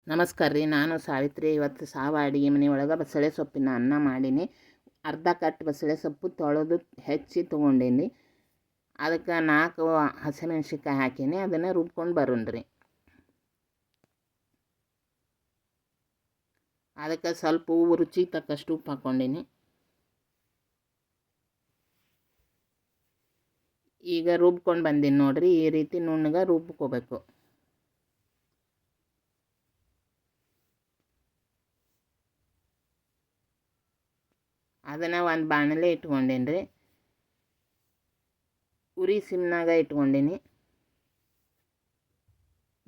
ನಮಸ್ಕಾರ ರೀ. ನಾನು ಸಾವಿತ್ರಿ. ಇವತ್ತು ಸಾವ ಅಡುಗೆ ಮನೆ ಒಳಗೆ ಬಸಳೆ ಸೊಪ್ಪಿನ ಅನ್ನ ಮಾಡೀನಿ. ಅರ್ಧ ಕಟ್ ಬಸಳೆ ಸೊಪ್ಪು ತೊಳೆದು ಹೆಚ್ಚಿ ತೊಗೊಂಡೀನಿ. ಅದಕ್ಕೆ 4 ಹಸಿಮೆಣ್ಸಿನ್ಕಾಯಿ ಹಾಕೀನಿ. ಅದನ್ನು ರುಬ್ಕೊಂಡು ಬರೋಣ್ರಿ. ಅದಕ್ಕೆ ಸ್ವಲ್ಪ ರುಚಿಗೆ ತಕ್ಕಷ್ಟು ಉಪ್ಪು ಹಾಕ್ಕೊಂಡೀನಿ. ಈಗ ರುಬ್ಕೊಂಡು ಬಂದೀನಿ ನೋಡಿರಿ. ಈ ರೀತಿ ನುಣ್ಣಗೆ ರುಬ್ಕೋಬೇಕು. ಅದನ್ನು ಒಂದು ಬಾಣಲೆ ಇಟ್ಕೊಂಡೀನಿ ರೀ. ಉರಿ ಸಿಮ್ನಾಗ ಇಟ್ಕೊಂಡೀನಿ.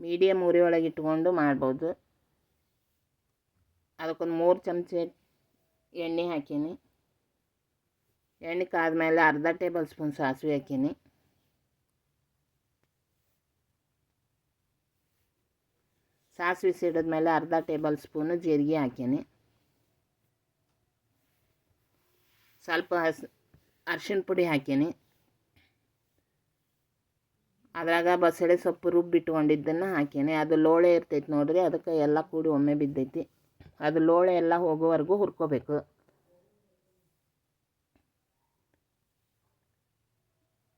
ಮೀಡಿಯಮ್ ಉರಿ ಒಳಗೆ ಇಟ್ಕೊಂಡು ಮಾಡ್ಬೋದು. ಅದಕ್ಕೊಂದು 3 ಚಮಚ ಎಣ್ಣೆ ಹಾಕೀನಿ. ಎಣ್ಣೆ ಕಾದ್ಮೇಲೆ ಅರ್ಧ ಟೇಬಲ್ ಸ್ಪೂನ್ ಸಾಸಿವೆ ಹಾಕೀನಿ. ಸಾಸಿವೆ ಸಿಡಿದ್ಮೇಲೆ ಅರ್ಧ ಟೇಬಲ್ ಸ್ಪೂನು ಜೀರಿಗೆ ಹಾಕೀನಿ. ಸ್ವಲ್ಪ ಅರಿಶಿಣ ಪುಡಿ ಹಾಕೀನಿ. ಅದ್ರಾಗ ಬಸಳೆ ಸೊಪ್ಪು ರುಬ್ಬಿಟ್ಕೊಂಡಿದ್ದನ್ನು ಹಾಕೀನಿ. ಅದು ಲೋಳೆ ಇರ್ತೈತಿ ನೋಡ್ರಿ, ಅದಕ್ಕೆ ಎಲ್ಲ ಕೂಡಿ ಒಮ್ಮೆ ಬಿದ್ದೈತಿ. ಅದು ಲೋಳೆ ಎಲ್ಲ ಹೋಗೋವರೆಗೂ ಹುರ್ಕೋಬೇಕು.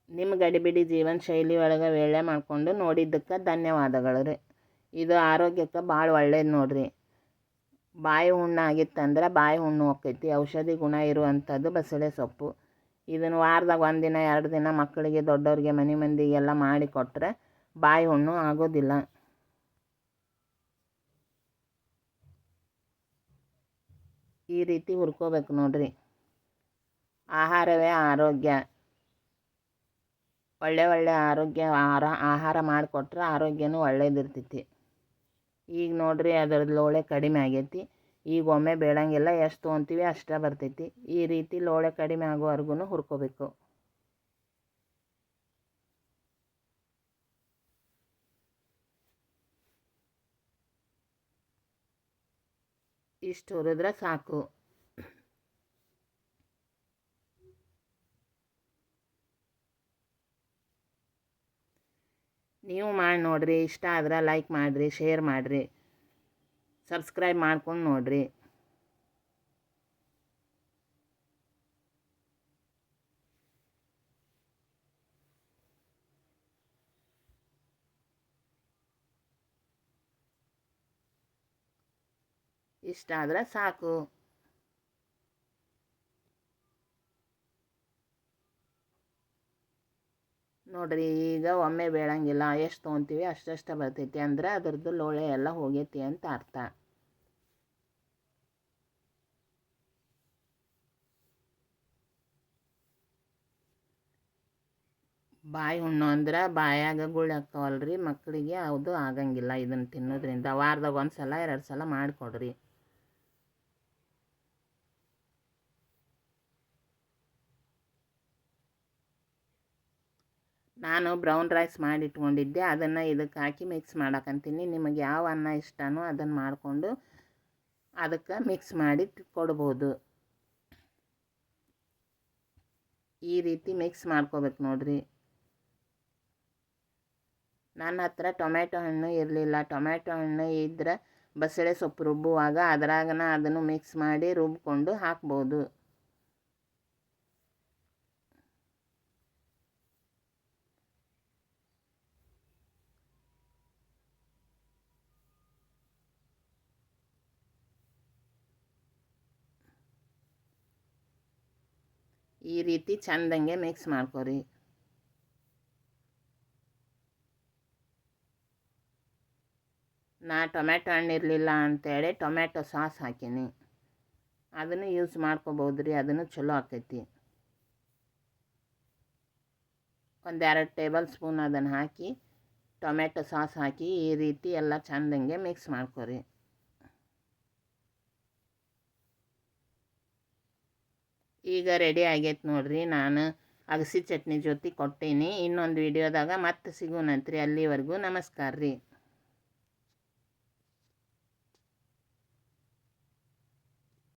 ನಿಮ್ಮ ಗಡಿಬಿಡಿ ಜೀವನ ಶೈಲಿ ಒಳಗೆ ವೇಳೆ ಮಾಡಿಕೊಂಡು ನೋಡಿದ್ದಕ್ಕೆ ಧನ್ಯವಾದಗಳು ರೀ. ಇದು ಆರೋಗ್ಯಕ್ಕೆ ಭಾಳ ಒಳ್ಳೇದು ನೋಡ್ರಿ. ಬಾಯಿ ಹುಣ್ಣು ಆಗಿತ್ತಂದ್ರೆ ಬಾಯಿ ಹುಣ್ಣು ಹೋಗ್ತೈತಿ. ಔಷಧಿ ಗುಣ ಇರುವಂಥದ್ದು ಬಸಳೆ ಸೊಪ್ಪು. ಇದನ್ನು ವಾರದಾಗ 1 ದಿನ 2 ದಿನ ಮಕ್ಕಳಿಗೆ ದೊಡ್ಡವ್ರಿಗೆ ಮನೆ ಮಂದಿಗೆಲ್ಲ ಮಾಡಿ ಕೊಟ್ಟರೆ ಬಾಯಿ ಹುಣ್ಣು ಆಗೋದಿಲ್ಲ. ಈ ರೀತಿ ಹುರ್ಕೋಬೇಕು ನೋಡ್ರಿ. ಆಹಾರವೇ ಆರೋಗ್ಯ. ಒಳ್ಳೆ ಆರೋಗ್ಯ ಆಹಾರ ಮಾಡಿಕೊಟ್ರೆ ಆರೋಗ್ಯನೂ ಒಳ್ಳೇದಿರ್ತೈತಿ. ಈಗ ನೋಡ್ರಿ ಅದರದ್ದು ಲೋಳೆ ಕಡಿಮೆ ಆಗೈತಿ. ಈಗ ಒಮ್ಮೆ ಬೇಡಂಗಿಲ್ಲ, ಎಷ್ಟು ತೊಗೊತೀವಿ ಅಷ್ಟೇ ಬರ್ತೈತಿ. ಈ ರೀತಿ ಲೋಳೆ ಕಡಿಮೆ ಆಗೋವರೆಗೂ ಹುರ್ಕೋಬೇಕು. ಇಷ್ಟು ಹುರಿದ್ರೆ ಸಾಕು. ನೀವು ಮಾಡಿ ನೋಡಿರಿ. ಇಷ್ಟ ಆದ್ರೆ ಲೈಕ್ ಮಾಡಿರಿ, ಶೇರ್ ಮಾಡಿರಿ, ಸಬ್ಸ್ಕ್ರೈಬ್ ಮಾಡ್ಕೊಂಡು ನೋಡಿರಿ. ಇಷ್ಟ ಆದ್ರೆ ಸಾಕು. ನೋಡಿರಿ ಈಗ ಒಮ್ಮೆ ಬೇಡಂಗಿಲ್ಲ, ಎಷ್ಟು ತೊಗೊತೀವಿ ಅಷ್ಟಷ್ಟು ಬರ್ತೈತಿ ಅಂದ್ರೆ ಅದರದ್ದು ಲೋಳೆ ಎಲ್ಲ ಹೋಗೈತಿ ಅಂತ ಅರ್ಥ. ಬಾಯಿ ಹುಣ್ಣು ಅಂದ್ರೆ ಬಾಯಾಗ ಗುಳ್ಳೆ ಹಾಕ್ತಾವಲ್ರಿ ಮಕ್ಕಳಿಗೆ, ಅದು ಆಗಂಗಿಲ್ಲ ಇದನ್ನು ತಿನ್ನೋದ್ರಿಂದ. ವಾರದಾಗ 1 ಸಲ 2 ಸಲ ಮಾಡಿಕೊಡ್ರಿ. ನಾನು ಬ್ರೌನ್ ರೈಸ್ ಮಾಡಿ ಇಟ್ಕೊಂಡಿದ್ದೆ, ಅದನ್ನು ಇದಕ್ಕೆ ಹಾಕಿ ಮಿಕ್ಸ್ ಮಾಡಕ್ಕಂತೀನಿ. ನಿಮಗೆ ಯಾವ ಅನ್ನ ಇಷ್ಟನೋ ಅದನ್ನು ಮಾಡಿಕೊಂಡು ಅದಕ್ಕೆ ಮಿಕ್ಸ್ ಮಾಡಿ ಕೊಡ್ಬೋದು. ಈ ರೀತಿ ಮಿಕ್ಸ್ ಮಾಡ್ಕೋಬೇಕು ನೋಡ್ರಿ. ನನ್ನ ಹತ್ರ ಟೊಮೆಟೊ ಹಣ್ಣು ಇರಲಿಲ್ಲ. ಟೊಮೆಟೊ ಹಣ್ಣು ಇದ್ದರೆ ಬಸಳೆ ಸೊಪ್ಪು ರುಬ್ಬುವಾಗ ಅದರಾಗನ ಅದನ್ನು ಮಿಕ್ಸ್ ಮಾಡಿ ರುಬ್ಕೊಂಡು ಹಾಕ್ಬೋದು. ಈ ರೀತಿ ಚಂದಂಗೆ ಮಿಕ್ಸ್ ಮಾಡ್ಕೊರಿ. ನಾ ಟೊಮೆಟೊ ಹಣ್ಣು ಇರಲಿಲ್ಲ ಅಂತೇಳಿ ಟೊಮೆಟೊ ಸಾಸ್ ಹಾಕೀನಿ. ಅದನ್ನು ಯೂಸ್ ಮಾಡ್ಕೋಬೋದು ರೀ, ಅದನ್ನು ಚಲೋ ಆಕೈತಿ. 1 2 ಟೇಬಲ್ ಸ್ಪೂನ್ ಅದನ್ನು ಹಾಕಿ ಟೊಮೆಟೊ ಸಾಸ್ ಹಾಕಿ ಈ ರೀತಿ ಎಲ್ಲ ಚಂದಂಗೆ ಮಿಕ್ಸ್ ಮಾಡ್ಕೊರಿ. ಈಗ ರೆಡಿ ಆಗೈತೆ ನೋಡ್ರಿ. ನಾನು ಅಗಸಿ ಚಟ್ನಿ ಜೊತೆ ಕೊಟ್ಟೀನಿ. ಇನ್ನೊಂದು ವಿಡಿಯೋದಾಗ ಮತ್ತೆ ಸಿಗೋಣಂತ್ರಿ. ಅಲ್ಲಿವರೆಗೂ ನಮಸ್ಕಾರ ರೀ.